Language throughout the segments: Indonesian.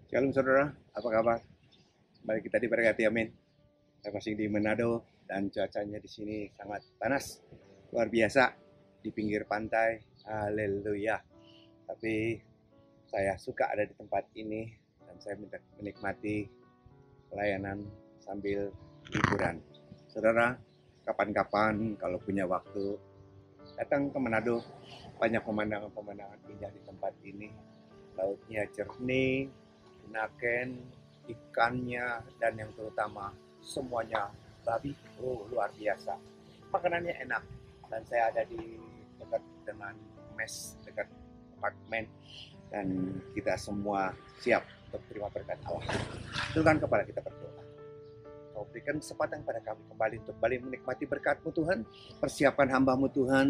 Shalom saudara, apa kabar? Mari kita diberkati, amin. Saya masih di Manado dan cuacanya di sini sangat panas, luar biasa di pinggir pantai. Haleluya. Tapi saya suka ada di tempat ini dan saya menikmati pelayanan sambil liburan. Saudara, kapan-kapan kalau punya waktu datang ke Manado, banyak pemandangan-pemandangan indah di tempat ini. Lautnya jernih, naken, ikannya, dan yang terutama semuanya babi. Luar biasa. Makanannya enak. Dan saya ada di dekat dengan mes, dekat apartemen. Dan kita semua siap untuk terima berkat Allah. Tundukkan kepala kita berdoa. Kau berikan kesempatan pada kami kembali untuk kembali menikmati berkat-Mu Tuhan. Persiapkan hamba-Mu Tuhan,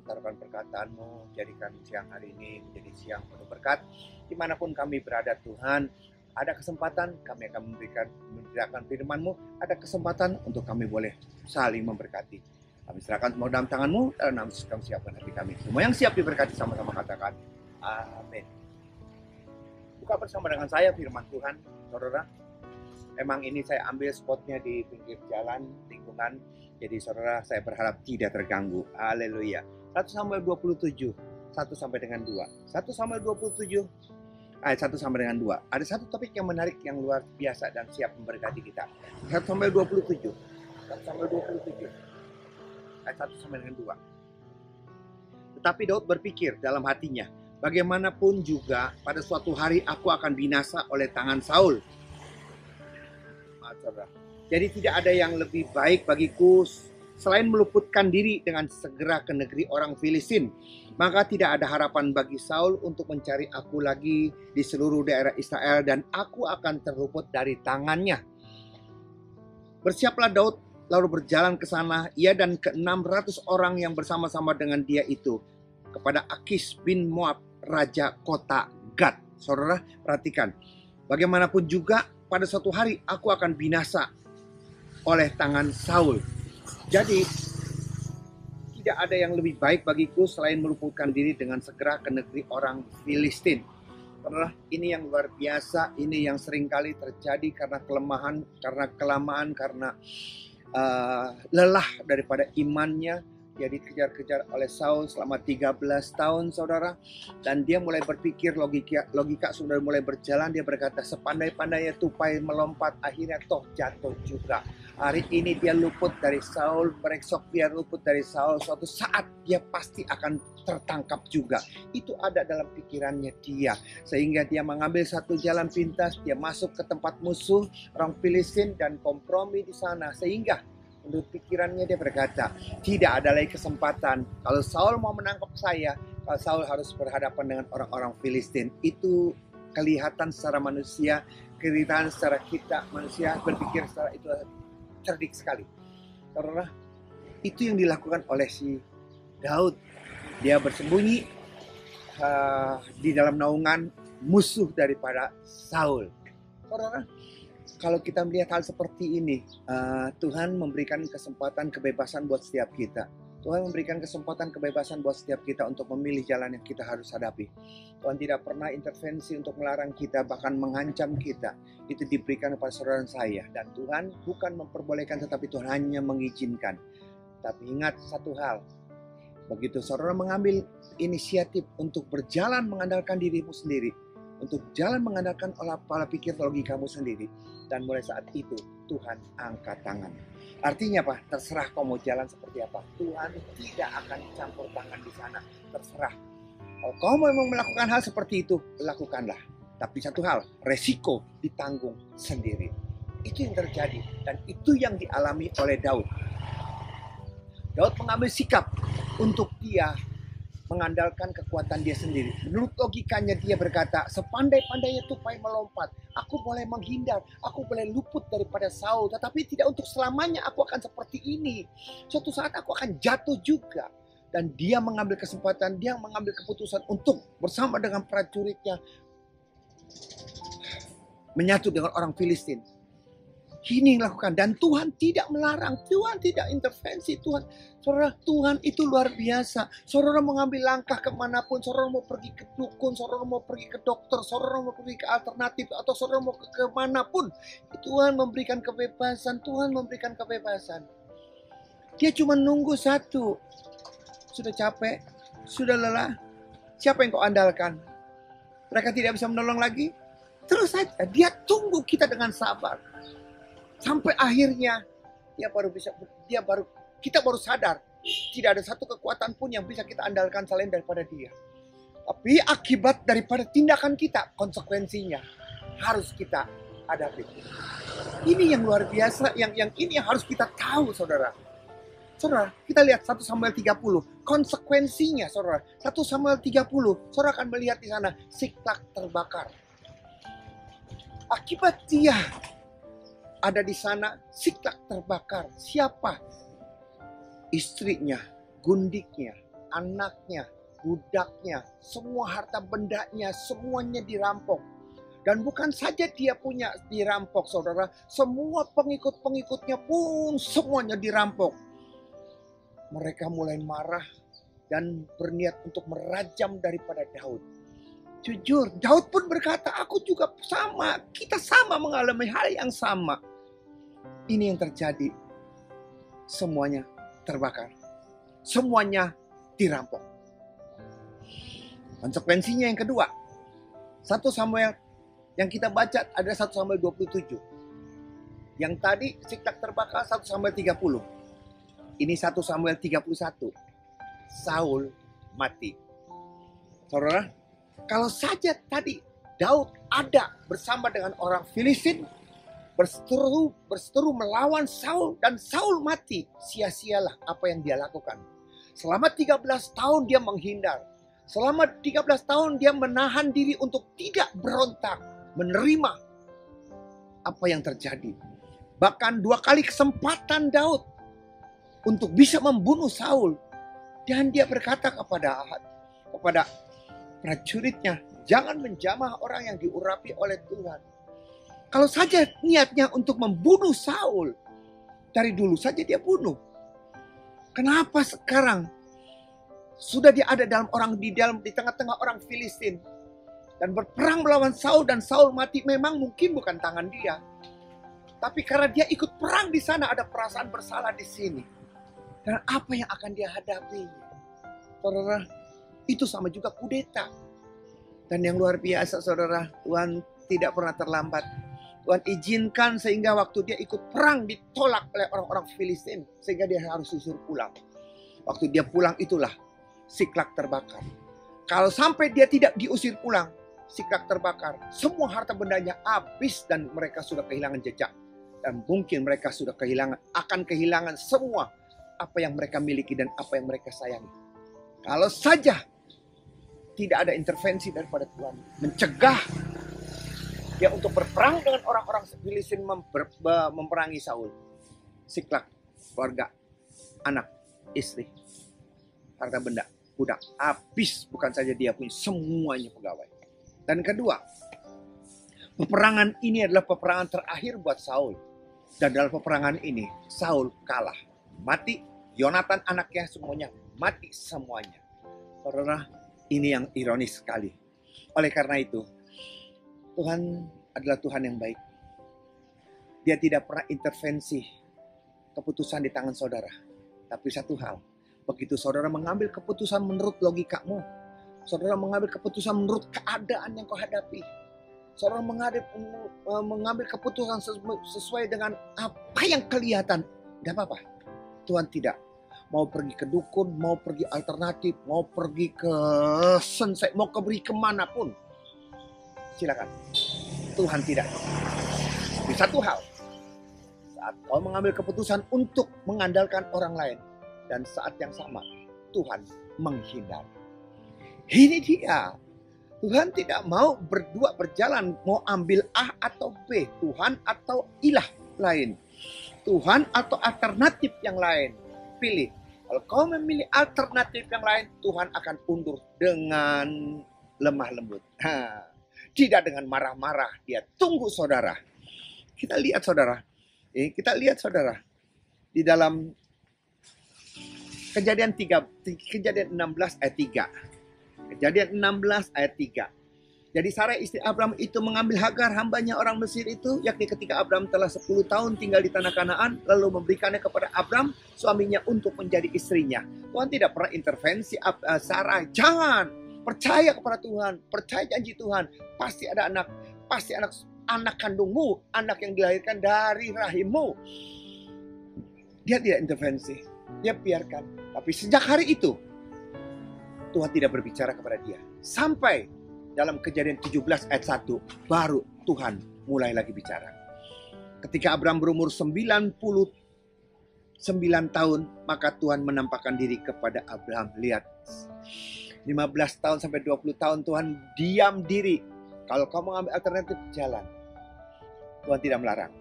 taruhkan perkataan-Mu, jadikan siang hari ini menjadi siang penuh berkat. Dimanapun kami berada Tuhan, ada kesempatan kami akan memberikan firman-Mu, ada kesempatan untuk kami boleh saling memberkati. Kami serahkan semua dalam tangan-Mu, dalam nama Yesus kami siapkan hati kami. Semua yang siap diberkati sama-sama katakan, amin. Buka bersama dengan saya firman Tuhan, saudara. Emang ini saya ambil spotnya di pinggir jalan, lingkungan. Jadi saudara, saya berharap tidak terganggu. Haleluya. 1 Samuel 27, 1 sampai dengan 2. 1 Samuel 27, ayat 1 sampai dengan 2. Ada satu topik yang menarik, yang luar biasa dan siap memberkati kita. 1 Samuel 27. 1 Samuel 27. Ayat 1 sampai dengan 2. Tetapi Daud berpikir dalam hatinya, bagaimanapun juga pada suatu hari aku akan binasa oleh tangan Saul. Jadi tidak ada yang lebih baik bagiku selain meluputkan diri dengan segera ke negeri orang Filistin. Maka tidak ada harapan bagi Saul untuk mencari aku lagi di seluruh daerah Israel, dan aku akan terluput dari tangannya. Bersiaplah Daud lalu berjalan ke sana, ia dan ke-600 orang yang bersama-sama dengan dia itu, kepada Akis bin Moab, raja kota Gad. Saudara, perhatikan. Bagaimanapun juga pada suatu hari aku akan binasa oleh tangan Saul. Jadi tidak ada yang lebih baik bagiku selain meluputkan diri dengan segera ke negeri orang Filistin. Karena ini yang luar biasa, ini yang seringkali terjadi karena kelemahan, karena kelamaan, karena lelah daripada imannya. Dia dikejar-kejar oleh Saul selama 13 tahun, saudara. Dan dia mulai berpikir, logika sudah mulai berjalan. Dia berkata, sepandai-pandainya tupai melompat, akhirnya toh jatuh juga. Hari ini dia luput dari Saul, besok dia luput dari Saul. Suatu saat dia pasti akan tertangkap juga. Itu ada dalam pikirannya dia. Sehingga dia mengambil satu jalan pintas, dia masuk ke tempat musuh, orang Filistin, dan kompromi di sana. Sehingga menurut pikirannya dia berkata, tidak ada lagi kesempatan. Kalau Saul mau menangkap saya, kalau Saul harus berhadapan dengan orang-orang Filistin. Itu kelihatan secara manusia, kelihatan secara kita manusia berpikir secara itu cerdik sekali. Karena itu yang dilakukan oleh si Daud. Dia bersembunyi di dalam naungan musuh daripada Saul. Saudara, kalau kita melihat hal seperti ini, Tuhan memberikan kesempatan kebebasan buat setiap kita. Tuhan memberikan kesempatan kebebasan buat setiap kita untuk memilih jalan yang kita harus hadapi. Tuhan tidak pernah intervensi untuk melarang kita, bahkan mengancam kita. Itu diberikan kepada saudara saya. Dan Tuhan bukan memperbolehkan, tetapi Tuhan hanya mengizinkan. Tapi ingat satu hal, begitu saudara mengambil inisiatif untuk berjalan mengandalkan dirimu sendiri, untuk jalan mengandalkan pola pikir logikamu sendiri, dan mulai saat itu Tuhan angkat tangan. Artinya apa? Terserah kau mau jalan seperti apa. Tuhan tidak akan campur tangan di sana. Terserah. Kalau kau memang melakukan hal seperti itu, lakukanlah. Tapi satu hal, resiko ditanggung sendiri. Itu yang terjadi, dan itu yang dialami oleh Daud. Daud mengambil sikap untuk dia mengandalkan kekuatan dia sendiri. Menurut logikanya dia berkata, sepandai-pandainya tupai melompat, aku boleh menghindar, aku boleh luput daripada Saul, tetapi tidak untuk selamanya aku akan seperti ini. Suatu saat aku akan jatuh juga. Dan dia mengambil kesempatan, dia mengambil keputusan untuk bersama dengan prajuritnya menyatu dengan orang Filistin. Ini yang dilakukan, dan Tuhan tidak melarang, Tuhan tidak intervensi, Tuhan Saudara, Tuhan itu luar biasa. Saudara mengambil langkah kemanapun, saudara mau pergi ke dukun, saudara mau pergi ke dokter, saudara mau pergi ke alternatif, atau saudara mau ke kemanapun. Tuhan memberikan kebebasan, Tuhan memberikan kebebasan. Dia cuma nunggu satu. Sudah capek, sudah lelah, siapa yang kau andalkan? Mereka tidak bisa menolong lagi? Terus saja, dia tunggu kita dengan sabar. Sampai akhirnya, kita baru sadar, tidak ada satu kekuatan pun yang bisa kita andalkan selain daripada dia. Tapi akibat daripada tindakan kita, konsekuensinya harus kita hadapi. Ini yang luar biasa, yang ini yang harus kita tahu, saudara. Saudara, kita lihat 1 Samuel 30. Konsekuensinya, saudara. 1 Samuel 30, saudara akan melihat di sana, Siklag terbakar. Akibat dia ada di sana, Siklag terbakar. Siapa? Istrinya, gundiknya, anaknya, budaknya, semua harta bendanya, semuanya dirampok. Dan bukan saja dia punya dirampok, saudara. Semua pengikut-pengikutnya pun semuanya dirampok. Mereka mulai marah dan berniat untuk merajam daripada Daud. Jujur, Daud pun berkata, aku juga sama. Kita sama mengalami hal yang sama. Ini yang terjadi. Semuanya terbakar. Semuanya dirampok. Konsekuensinya yang kedua. 1 Samuel yang kita baca ada 1 Samuel 27. Yang tadi Siklag terbakar 1 Samuel 30. Ini 1 Samuel 31. Saul mati. Saudara, kalau saja tadi Daud ada bersama dengan orang Filistin, berseteru melawan Saul, dan Saul mati, sia-sialah apa yang dia lakukan. Selama 13 tahun dia menghindar. Selama 13 tahun dia menahan diri untuk tidak berontak, menerima apa yang terjadi. Bahkan 2 kali kesempatan Daud untuk bisa membunuh Saul, dan dia berkata kepada prajuritnya, jangan menjamah orang yang diurapi oleh Tuhan. Kalau saja niatnya untuk membunuh Saul, dari dulu saja dia bunuh. Kenapa sekarang sudah dia ada di tengah-tengah orang Filistin dan berperang melawan Saul, dan Saul mati? Memang mungkin bukan tangan dia, tapi karena dia ikut perang di sana, ada perasaan bersalah di sini. Dan apa yang akan dia hadapi? Saudara, itu sama juga kudeta. Dan yang luar biasa, saudara, Tuhan tidak pernah terlambat. Tuhan izinkan sehingga waktu dia ikut perang ditolak oleh orang-orang Filistin, sehingga dia harus disuruh pulang. Waktu dia pulang itulah Siklag terbakar. Kalau sampai dia tidak diusir pulang, Siklag terbakar, semua harta bendanya habis dan mereka sudah kehilangan jejak. Dan mungkin mereka sudah akan kehilangan semua apa yang mereka miliki dan apa yang mereka sayangi. Kalau saja tidak ada intervensi daripada Tuhan, mencegah dia untuk berperang dengan orang-orang Filistin, memerangi Saul. Siklag, keluarga, anak, istri, harta benda, budak, habis. Bukan saja dia punya, semuanya pegawai. Dan kedua, peperangan ini adalah peperangan terakhir buat Saul. Dan dalam peperangan ini, Saul kalah. Mati, Yonatan anaknya semuanya mati semuanya. Saudara, ini yang ironis sekali. Oleh karena itu, Tuhan adalah Tuhan yang baik. Dia tidak pernah intervensi keputusan di tangan saudara. Tapi satu hal, begitu saudara mengambil keputusan menurut logikamu, saudara mengambil keputusan menurut keadaan yang kau hadapi, saudara mengambil keputusan sesuai dengan apa yang kelihatan, tidak apa-apa. Tuhan tidak mau pergi ke dukun, mau pergi alternatif, mau pergi ke sensei, mau pergi kemanapun. Silakan. Tuhan tidak. Di satu hal, saat kau mengambil keputusan untuk mengandalkan orang lain, dan saat yang sama Tuhan menghindar. Ini dia. Tuhan tidak mau berdua berjalan, mau ambil A atau B, Tuhan atau ilah lain, Tuhan atau alternatif yang lain. Pilih. Kalau kau memilih alternatif yang lain, Tuhan akan undur dengan lemah lembut. Tidak dengan marah-marah, dia tunggu saudara. Kita lihat saudara, di dalam Kejadian 16 ayat 3. Kejadian 16 ayat 3. Jadi Sarai istri Abraham itu mengambil Hagar hambanya orang Mesir itu, yakni ketika Abraham telah 10 tahun tinggal di tanah Kanaan, lalu memberikannya kepada Abraham suaminya untuk menjadi istrinya. Tuhan tidak pernah intervensi Sarai. Jangan, percaya kepada Tuhan, percaya janji Tuhan. Pasti ada anak, pasti anak kandungmu, anak yang dilahirkan dari rahimmu. Dia tidak intervensi, dia biarkan. Tapi sejak hari itu Tuhan tidak berbicara kepada dia. Sampai dalam Kejadian 17 ayat 1 baru Tuhan mulai lagi bicara. Ketika Abraham berumur 99 tahun, maka Tuhan menampakkan diri kepada Abraham. Lihat, 15 tahun sampai 20 tahun Tuhan diam diri. Kalau kau mengambil alternatif, jalan. Tuhan tidak melarang.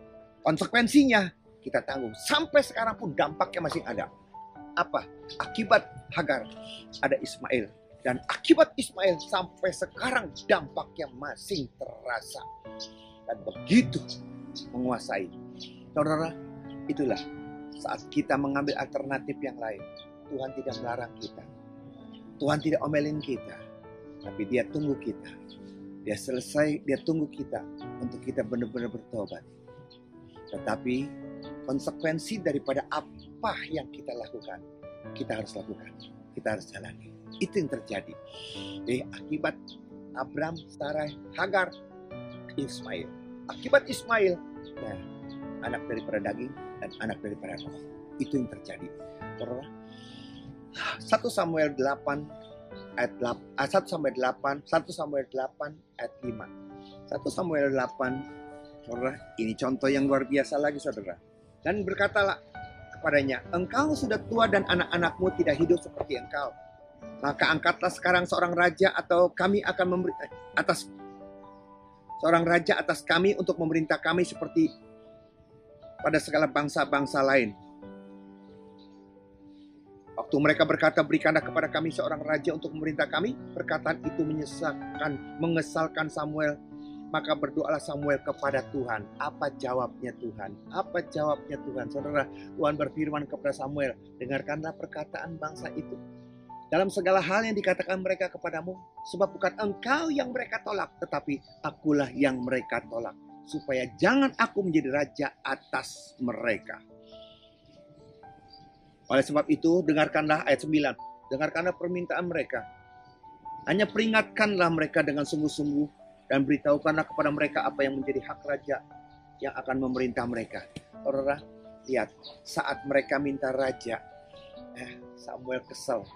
Konsekuensinya kita tanggung. Sampai sekarang pun dampaknya masih ada. Apa? Akibat Hagar ada Ismail. Dan akibat Ismail sampai sekarang dampaknya masih terasa. Dan begitu menguasai. Saudara, itulah saat kita mengambil alternatif yang lain. Tuhan tidak melarang kita. Tuhan tidak omelin kita. Tapi dia tunggu kita. Dia selesai, dia tunggu kita untuk kita benar-benar bertobat. Tetapi konsekuensi daripada apa yang kita lakukan, kita harus lakukan. Kita harus jalani. Itu yang terjadi. Jadi akibat Abraham, Sarai, Hagar, Ismail. Akibat Ismail, nah, anak daripada daging dan anak daripada roh. Itu yang terjadi. 1 Samuel 8 ayat 1 Samuel 8 ayat 5. 1 Samuel 8, saudara, ini contoh yang luar biasa lagi, saudara. Dan berkatalah kepadanya, engkau sudah tua dan anak-anakmu tidak hidup seperti engkau. Maka angkatlah sekarang seorang raja atau kami akan memberi seorang raja atas kami untuk memerintah kami seperti pada segala bangsa-bangsa lain. Waktu mereka berkata, berikanlah kepada kami seorang raja untuk memerintah kami, perkataan itu mengesalkan Samuel. Maka berdoalah Samuel kepada Tuhan. Apa jawabnya Tuhan? Apa jawabnya Tuhan? Saudara, Tuhan berfirman kepada Samuel, dengarkanlah perkataan bangsa itu. Dalam segala hal yang dikatakan mereka kepadamu, sebab bukan engkau yang mereka tolak, tetapi akulah yang mereka tolak. Supaya jangan aku menjadi raja atas mereka. Oleh sebab itu, dengarkanlah ayat 9. Dengarkanlah permintaan mereka. Hanya peringatkanlah mereka dengan sungguh-sungguh. Dan beritahukanlah kepada mereka apa yang menjadi hak raja yang akan memerintah mereka. Saudara, lihat, saat mereka minta raja, Samuel kesal.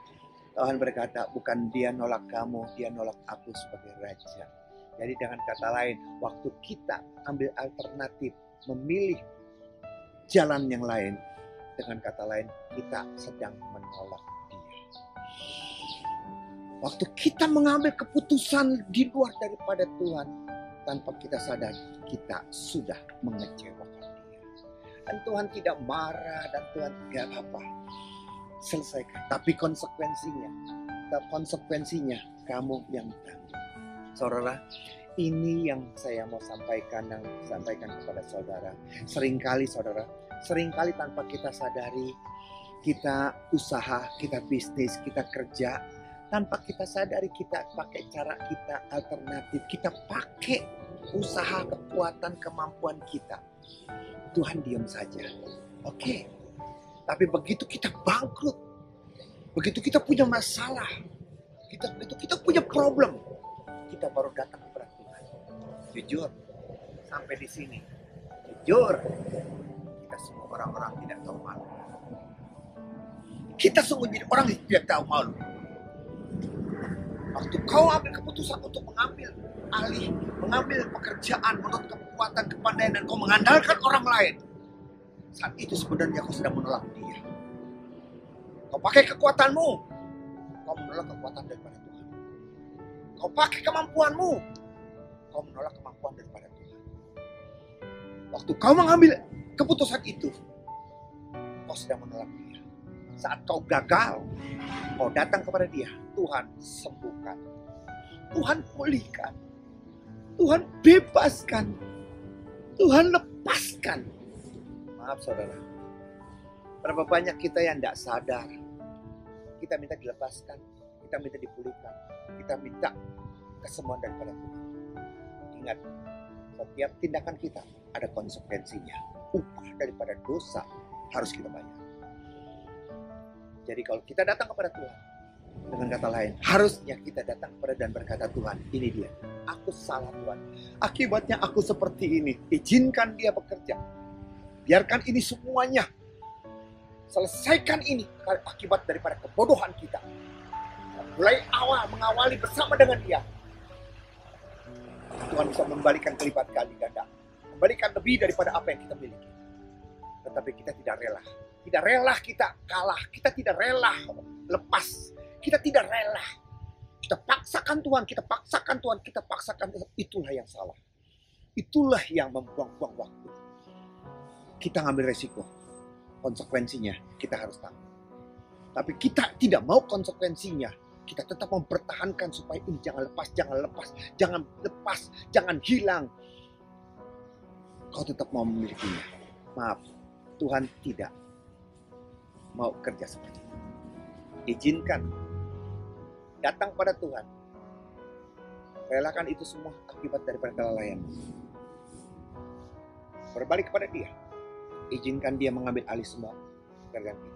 Tuhan berkata, bukan dia nolak kamu, dia nolak aku sebagai raja. Jadi dengan kata lain, waktu kita ambil alternatif, memilih jalan yang lain, dengan kata lain, kita sedang menolak dia. Waktu kita mengambil keputusan di luar daripada Tuhan, tanpa kita sadar, kita sudah mengecewakan dia. Dan Tuhan tidak marah, dan Tuhan tidak apa. Selesaikan. Tapi konsekuensinya kamu yang tanggung. Saudara, ini yang saya mau sampaikan kepada saudara. Seringkali tanpa kita sadari, kita usaha, kita bisnis, kita kerja, tanpa kita sadari kita pakai cara kita alternatif, kita pakai usaha, kekuatan, kemampuan kita. Tuhan diam saja. Oke. Tapi begitu kita bangkrut, begitu kita punya masalah, begitu kita punya problem, kita baru datang kepada Tuhan. Jujur, sampai di sini, jujur, kita semua orang-orang tidak tahu malu. Kita sungguh jadi orang yang tidak tahu malu. Waktu kau ambil keputusan untuk mengambil alih, mengambil pekerjaan, menurut kekuatan, kepandaian, dan kau mengandalkan orang lain, saat itu sebenarnya kau sedang menolak dia. Kau pakai kekuatanmu, kau menolak kekuatan daripada Tuhan. Kau pakai kemampuanmu, kau menolak kemampuan daripada Tuhan. Waktu kau mengambil keputusan itu, kau sedang menolak dia. Saat kau gagal, kau datang kepada dia, Tuhan sembuhkan, Tuhan pulihkan, Tuhan bebaskan, Tuhan lepaskan. Maaf saudara, berapa banyak kita yang tidak sadar kita minta dilepaskan, kita minta dipulihkan, kita minta kesembuhan daripada Tuhan. Ingat, setiap tindakan kita ada konsekuensinya. Upah daripada dosa harus kita bayar. Jadi kalau kita datang kepada Tuhan, dengan kata lain, harusnya kita datang kepada dan berkata, Tuhan, ini dia. Aku salah Tuhan. Akibatnya aku seperti ini. Izinkan dia bekerja. Biarkan ini semuanya. Selesaikan ini akibat daripada kebodohan kita. Mulai awal mengawali bersama dengan dia. Tuhan bisa membalikan kelipat kali ganda. Membalikan lebih daripada apa yang kita miliki. Tetapi kita tidak rela. Tidak rela kita kalah. Kita tidak rela lepas. Kita tidak rela. Kita paksakan Tuhan. Kita paksakan Tuhan. Kita paksakan Tuhan. Itulah yang salah. Itulah yang membuang-buang waktu. Kita ngambil resiko. Konsekuensinya kita harus tahu. Tapi kita tidak mau konsekuensinya. Kita tetap mempertahankan supaya ini jangan lepas, jangan lepas, jangan lepas, jangan hilang. Kau tetap mau memilikinya. Maaf, Tuhan tidak mau kerja seperti itu. Izinkan. Datang pada Tuhan. Relakan itu semua akibat daripada kelalaian. Berbalik kepada dia. Izinkan dia mengambil alih semua pekerjaan kita.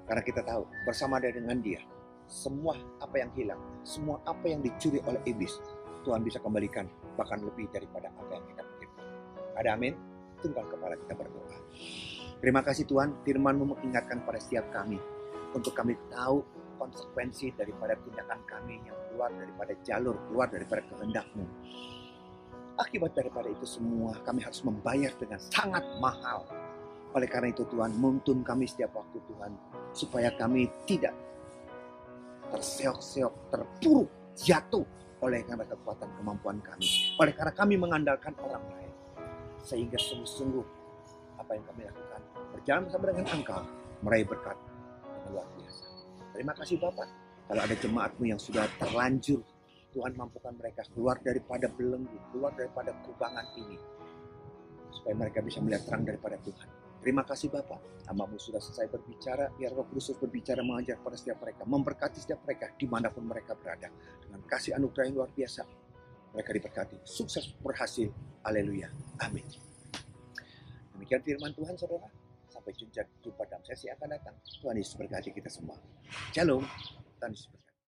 Karena kita tahu bersama dengan dia, semua apa yang hilang, semua apa yang dicuri oleh iblis, Tuhan bisa kembalikan bahkan lebih daripada apa yang kita pikirkan. Ada amin? Tunggal kepala kita berdoa. Terima kasih Tuhan, firman-Mu mengingatkan pada setiap kami untuk kami tahu konsekuensi daripada tindakan kami yang keluar daripada jalur, keluar daripada kehendak-Mu. Akibat daripada itu semua kami harus membayar dengan sangat mahal. Oleh karena itu Tuhan, menuntun kami setiap waktu Tuhan, supaya kami tidak terseok-seok, terpuruk, jatuh oleh karena kekuatan kemampuan kami. Oleh karena kami mengandalkan orang lain. Sehingga sungguh-sungguh apa yang kami lakukan berjalan bersama dengan Engkau, meraih berkat yang luar biasa. Terima kasih Bapak. Kalau ada jemaat-Mu yang sudah terlanjur, Tuhan mampukan mereka keluar daripada belenggu, keluar daripada kubangan ini. Supaya mereka bisa melihat terang daripada Tuhan. Terima kasih Bapak, hamba-Mu sudah selesai berbicara, biar Roh Kudus berbicara mengajar pada setiap mereka, memberkati setiap mereka dimanapun mereka berada. Dengan kasih anugerah yang luar biasa, mereka diberkati, sukses berhasil, haleluya, amin. Demikian firman Tuhan saudara, sampai jumpa dalam sesi akan datang. Tuhan Yesus berkati kita semua. Shalom, Tuhan Yesus berkati.